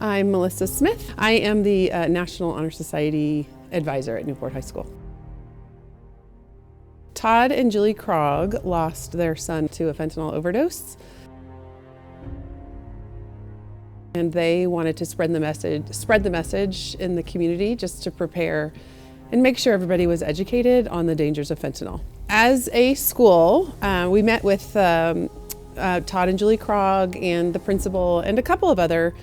I'm Melissa Smith. I am the National Honor Society advisor at Newport High School. Todd and Julie Krog lost their son to a fentanyl overdose. And they wanted to spread the message in the community just to prepare and make sure everybody was educated on the dangers of fentanyl. As a school, we met with Todd and Julie Krog and the principal and a couple of other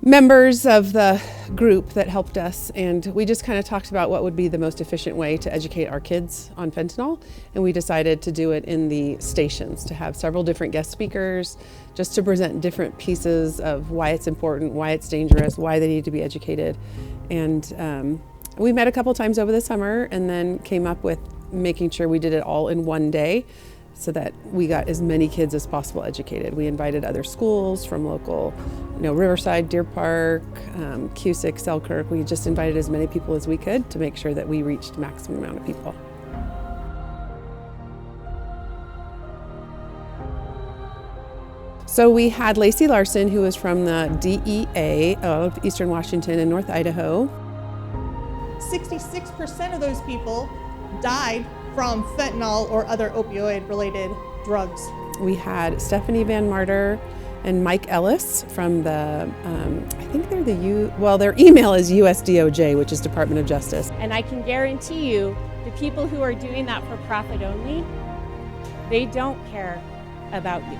members of the group that helped us, and we just kind of talked about what would be the most efficient way to educate our kids on fentanyl, and we decided to do it in the stations, to have several different guest speakers just to present different pieces of why it's important, why it's dangerous, why they need to be educated. And we met a couple times over the summer and then came up with making sure we did it all in one day so that we got as many kids as possible educated. We invited other schools from local, Riverside, Deer Park, Cusick, Selkirk. We just invited as many people as we could to make sure that we reached the maximum amount of people. So we had Lacey Larson, who was from the DEA of Eastern Washington and North Idaho. 66% of those people died from fentanyl or other opioid-related drugs. We had Stephanie Van Marter and Mike Ellis from the, I think they're their email is USDOJ, which is Department of Justice. And I can guarantee you, the people who are doing that for profit only, they don't care about you.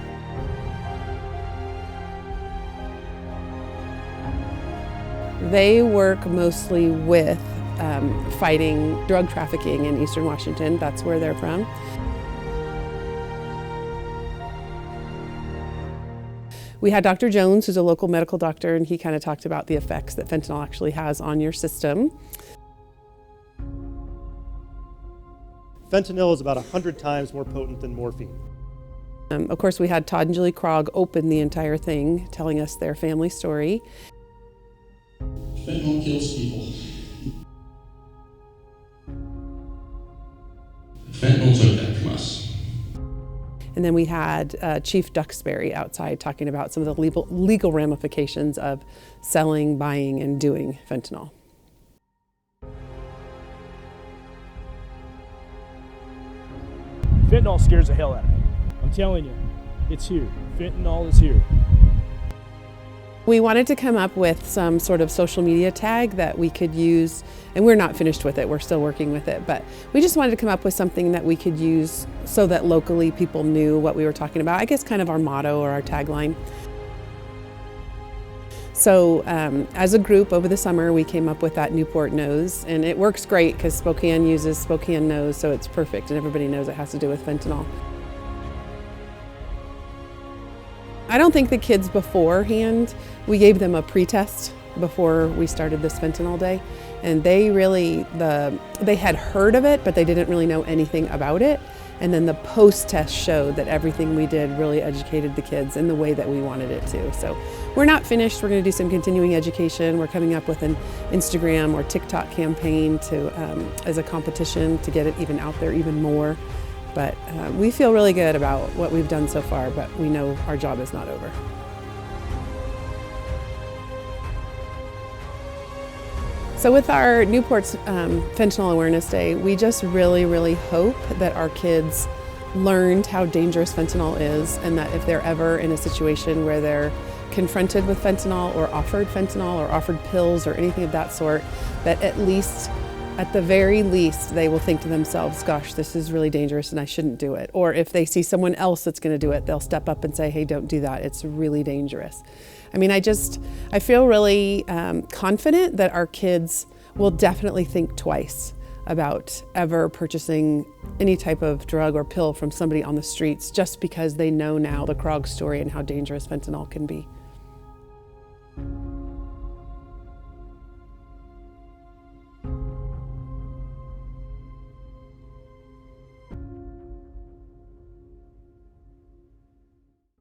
They work mostly with fighting drug trafficking in Eastern Washington. That's where they're from. We had Dr. Jones, who's a local medical doctor, and he kind of talked about the effects that fentanyl actually has on your system. Fentanyl is about 100 times more potent than morphine. Of course, we had Todd and Julie Krog open the entire thing, telling us their family story. Fentanyl kills people. Fentanyl took that from us. And then we had Chief Duxbury outside talking about some of the legal ramifications of selling, buying, and doing fentanyl. Fentanyl scares the hell out of me. I'm telling you, it's here. Fentanyl is here. We wanted to come up with some sort of social media tag that we could use, and we're not finished with it, we're still working with it, but we just wanted to come up with something that we could use so that locally people knew what we were talking about. I guess kind of our motto or our tagline. So as a group over the summer, we came up with that Newport knows, and it works great because Spokane uses Spokane knows, so it's perfect, and everybody knows it has to do with fentanyl. I don't think the kids beforehand, we gave them a pre-test before we started this fentanyl day, and they had heard of it, but they didn't really know anything about it. And then the post-test showed that everything we did really educated the kids in the way that we wanted it to. So we're not finished. We're going to do some continuing education. We're coming up with an Instagram or TikTok campaign as a competition to get it even out there even more. But we feel really good about what we've done so far, but we know our job is not over. So with our Newport's Fentanyl Awareness Day, we just really, really hope that our kids learned how dangerous fentanyl is, and that if they're ever in a situation where they're confronted with fentanyl or offered pills or anything of that sort, that at the very least, they will think to themselves, gosh, this is really dangerous and I shouldn't do it. Or if they see someone else that's going to do it, they'll step up and say, hey, don't do that. It's really dangerous. I mean, I feel really confident that our kids will definitely think twice about ever purchasing any type of drug or pill from somebody on the streets, just because they know now the Krog story and how dangerous fentanyl can be.